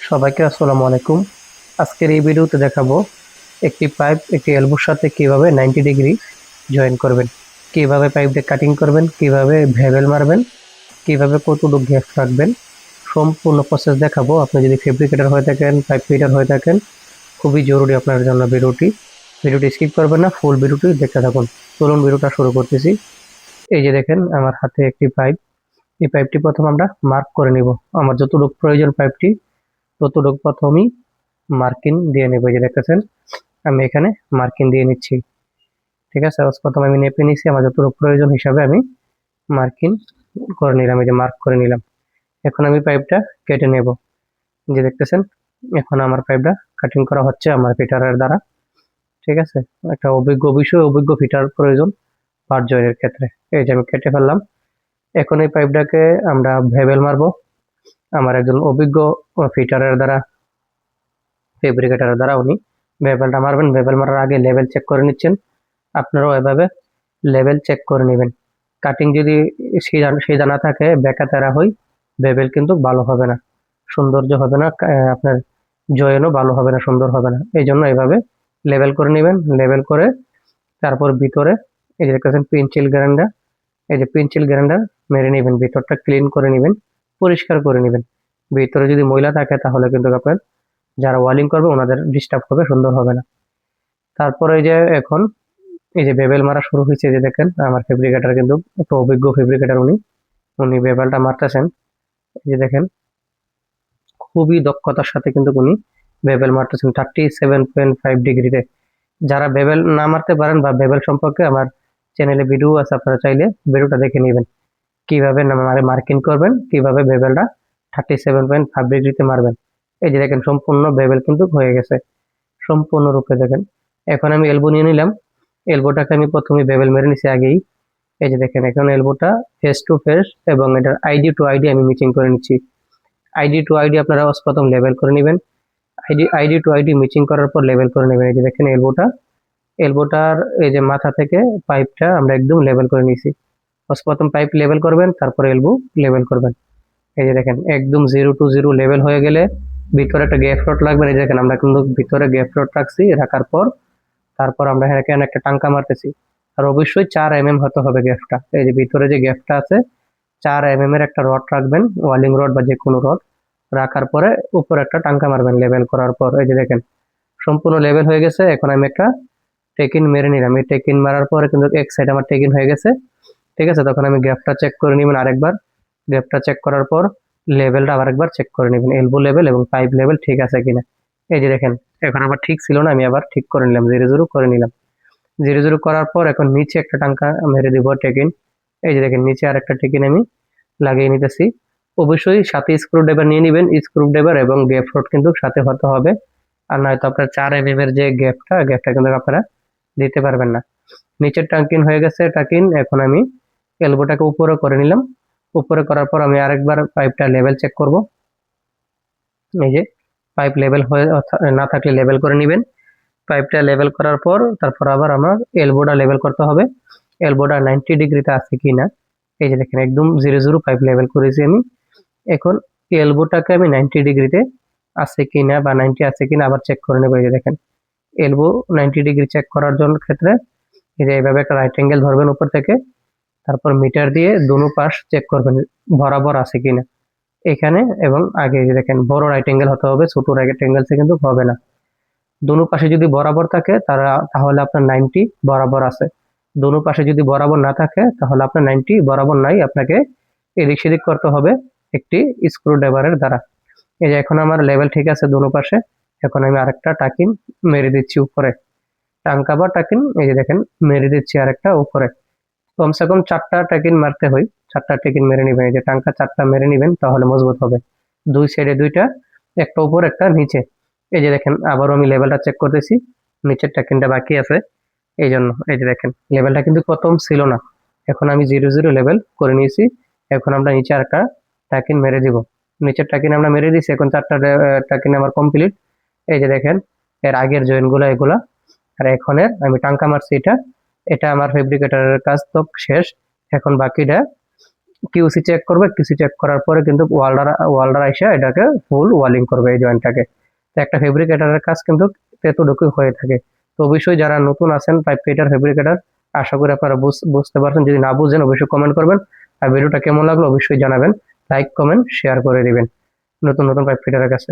সবাইকে আসসালামু আলাইকুম। আজকের এই ভিডিওতে দেখাবো একটি পাইপ একটি এলবোর সাথে কিভাবে 90 ডিগ্রি জয়েন করবেন, কিভাবে পাইপ দিয়ে কাটিং করবেন, কিভাবে ভেবেল মারবেন, কিভাবে কতটুকু গ্যাপ রাখবেন, সম্পূর্ণ প্রসেস দেখাবো। আপনি যদি ফেব্রিকেটর হয়ে থাকেন, পাইপ ফিটার হয়ে থাকেন, খুবই জরুরি আপনার জন্য ভিডিওটি স্কিপ করবেন না, ফুল ভিডিওটি দেখতে থাকুন। চলুন ভিডিওটা শুরু করতেছি। এই যে দেখেন আমার হাতে একটি পাইপ। এই পাইপটি প্রথম আমরা মার্ক করে নিব। আমার যতটুকু প্রয়োজন পাইপটি ততটুকু প্রথমেই মার্কিন দিয়ে নেব। এই যে দেখতেছেন আমি এখানে মার্কিন দিয়ে নিচ্ছি। ঠিক আছে, প্রথমে আমি নেপে নিচ্ছি, আমার যতটুকু প্রয়োজন হিসাবে আমি মার্কিন করে নিলাম। এই যে মার্ক করে নিলাম। এখন আমি পাইপটা কেটে নেব। যে দেখতেছেন এখন আমার পাইপটা কাটিং করা হচ্ছে আমার ফিটারের দ্বারা। ঠিক আছে, একটা অভিজ্ঞ ফিটার প্রয়োজন পার্ট জয়েনের ক্ষেত্রে। এই যে আমি কেটে ফেললাম। এখন এই পাইপটাকে আমরা ভেবেল মারবো আমার একজন অভিজ্ঞ ফিটারের দ্বারা, ফেব্রিকেটারের দ্বারা। উনি ভেবেলটা মারবেন। ভেবেল মারার আগে লেভেল চেক করে নিচ্ছেন। আপনারাও এভাবে লেভেল চেক করে নেবেন। কাটিং যদি সিধা না থাকে, বেঁকা তেরা হয়, ভেবেল কিন্তু ভালো হবে না, সৌন্দর্য হবে না, আপনার জয়েনও ভালো হবে না, সুন্দর হবে না। এই জন্য এভাবে লেভেল করে নেবেন। লেভেল করে তারপর ভিতরে এই যে দেখতেছেন পেন্সিল গ্রাইন্ডার, এই যে পেন্সিল গ্রাইন্ডার মেরে নেবেন। ভিতরটা ক্লিন করে নেবেন, পরিষ্কার করে নেবেন। ভিতরে যদি ময়লা থাকে তাহলে কিন্তু আপনার যারা ওয়ালিং করবে ওনাদের ডিস্টার্ব হবে, সুন্দর হবে না। তারপরে এই যে এখন এই যে বেবেল মারা শুরু হয়েছে। যে দেখেন আমার ফেব্রিকেটার কিন্তু একটা অভিজ্ঞ ফেব্রিকেটার, উনি উনি বেবেলটা মারতেছেন। এই যে দেখেন খুবই দক্ষতার সাথে কিন্তু উনি বেবেল মারতেছেন 37.5 ডিগ্রিতে। যারা বেবেল না মারতে পারেন বা বেবেল সম্পর্কে আমার চ্যানেলে ভিডিও আছে, আপনারা চাইলে ভিডিওটা দেখে নেবেন কিভাবে মার্কিং করবেন, কিভাবে বেবেলটা 37.5 ডিগ্রিতে মারবেন। এই যে দেখেন সম্পূর্ণ বেবেল কিন্তু হয়ে গেছে সম্পূর্ণরূপে। দেখেন এখন আমি এলবো নিয়ে নিলাম। এলবোটাকে আমি প্রথমে বেবেল মেরে নিছি আগেই। এই যে দেখেন এখন এলবোটা ফেস টু ফেস এবং এটার আইডি টু আইডি আমি মিচিং করে নিচ্ছি। আইডি টু আইডি আপনারা প্রথম লেভেল করে নেবেন। আইডি টু আইডি মিচিং করার পর লেভেল করে নেবেন। এই যে দেখেন এলবোটার এই যে মাথা থেকে পাইপটা আমরা একদম লেভেল করে নিয়েছি। প্রথম পাইপ লেভেল করবেন, তারপর এলবো লেভেল করবেন। এই যে দেখেন একদম 0 to 0 লেভেল হয়ে গেলে ভিতরে একটা গ্যাপ রড লাগবে। এই যে দেখেন আমরা কিন্তু ভিতরে গ্যাপ রড রাখছি, রাখার পর তারপর আমরা এখানে একটা টাঙ্কা মারতেছি। আর অবশ্যই 4 mm হতে হবে গ্যাপটা। এই যে ভিতরে যে গ্যাপটা আছে 4 mm এর একটা রড রাখবেন, ওয়ালিং রড বা যে কোনো রড রাখার পরে উপরে একটা টাঙ্কা মারবেন লেভেল করার পর। এই যে দেখেন সম্পূর্ণ লেভেল হয়ে গেছে। এখন আমি একটা টেকিন মেরে নিলাম। এই টেকিন মারার পরে কিন্তু এক সাইড আমার টেকিন হয়ে গেছে। ঠিক আছে, তখন আমি গ্যাপটা চেক করে নেবেন আরেকবার। গ্যাপটা চেক করার পর লেভেলটা আবার একবার চেক করে নেবেন, এলবো লেভেল এবং পাইপ লেভেল ঠিক আছে কিনা। এই যে দেখেন এখন আবার ঠিক ছিল না, আমি আবার ঠিক করে নিলাম, 0 0 করে নিলাম। 0 0 করার পর এখন নিচে একটা টাঙ্কা মেরে দিব টেকিন। এই যে দেখেন নিচে আর একটা টেকিন আমি লাগিয়ে নিতেছি। অবশ্যই সাথে স্ক্রু ড্রাইভার নিয়ে নেবেন। স্ক্রু ড্রাইভার এবং গ্যাপ রড কিন্তু সাথে হতে হবে, আর নয়তো আপনার 4 mm এর যে গ্যাপটা কিন্তু আপনারা দিতে পারবেন না। নিচের টাঙ্কিন হয়ে গেছে টাকিন। এখন আমি এলবোটাকে উপরে করে নিলাম। উপরে করার পর আমি আরেকবার পাইপটা লেভেল চেক করব। এই যে পাইপ লেভেল হয়ে না থাকলে লেভেল করে নেবেন। পাইপটা লেভেল করার পর তারপর আবার আমার এলবোটা লেভেল করতে হবে, এলবোটা 90 ডিগ্রিতে আছে কিনা। এই যে দেখেন একদম 0 0 পাইপ লেভেল করেছি আমি। এখন এলবোটাকে আমি 90 ডিগ্রিতে আছে কিনা বা 90 আছে কিনা আবার চেক করে নেবো। এই যে দেখেন এলবো 90 ডিগ্রি চেক করার জন্য ক্ষেত্রে এই যে এইভাবে একটা রাইট অ্যাঙ্গেল ধরবেন উপর থেকে, তারপর মিটার দিয়ে দোনো পাশ চেক করবেন বরাবর আছে কিনা এখানে এবং আগে। যে দেখেন বড় রাইট অ্যাঙ্গেল হতে হবে, ছোট রাইট অ্যাঙ্গেল কিন্তু হবে না। দোনো পাশে যদি বরাবর থাকে তাহলে আপনার 90 বরাবর আছে। দোনো পাশে যদি বরাবর না থাকে তাহলে আপনার 90 বরাবর নাই, আপনাকে এদিক সেদিক করতে হবে একটি স্ক্রু ড্রাইভারের দ্বারা। এই যে এখন আমার লেভেল ঠিক আছে দোনো পাশে। এখন আমি আরেকটা টাকিন মেরে দিচ্ছি উপরে, টাঙ্কা বা টাকিন। এই যে দেখেন মেরে দিচ্ছি আরেকটা উপরে। কমসে কম 4টা টাকিন মারতে হয়, 4টা টাকিন মেরে নেবেন। এই যে টাঙ্কা 4টা মেরে নেবেন, তাহলে মজবুত হবে। দুই সাইডে দুইটা, একটা উপর একটা নিচে। এই যে দেখেন আবারও আমি লেভেলটা চেক করতেছি, নিচের টাকিনটা বাকি আছে। এই জন্য এই যে দেখেন লেভেলটা কিন্তু প্রথম ছিল না, এখন আমি 0 0 লেভেল করে নিয়েছি। এখন আমরা নিচে আরেকটা টাকিন মেরে দিব। নিচের টাকিন আমরা মেরে দিয়েছি, এখন 4টা টাকিন আমার কমপ্লিট। এই যে দেখেন এর আগের জয়েন্টগুলো এগুলা, আর এখনের আমি টাঙ্কা মারছি এটা। এটা আমার ফেব্রিকেটরের কাজ তো শেষ। এখন বাকিটা কিউসি চেক করবে, কিউসি চেক করার পরে কিন্তু ওয়াল্ডার এসে এটাকে ফুল ওয়ালিং করবে এই জয়েন্টটাকে। তো একটা ফেব্রিকেটারের কাজ কিন্তু এতটুকু হয়ে থাকে। তো অবশ্যই যারা নতুন আছেন পাইপ ফিটার ফেব্রিকেটার, আশা করি আপনারা বুঝতে পারছেন। যদি না বুঝেন অবশ্যই কমেন্ট করবেন, আর ভিডিওটা কেমন লাগলো অবশ্যই জানাবেন। লাইক কমেন্ট শেয়ার করে দিবেন নতুন নতুন পাইপ ফিটারের কাছে।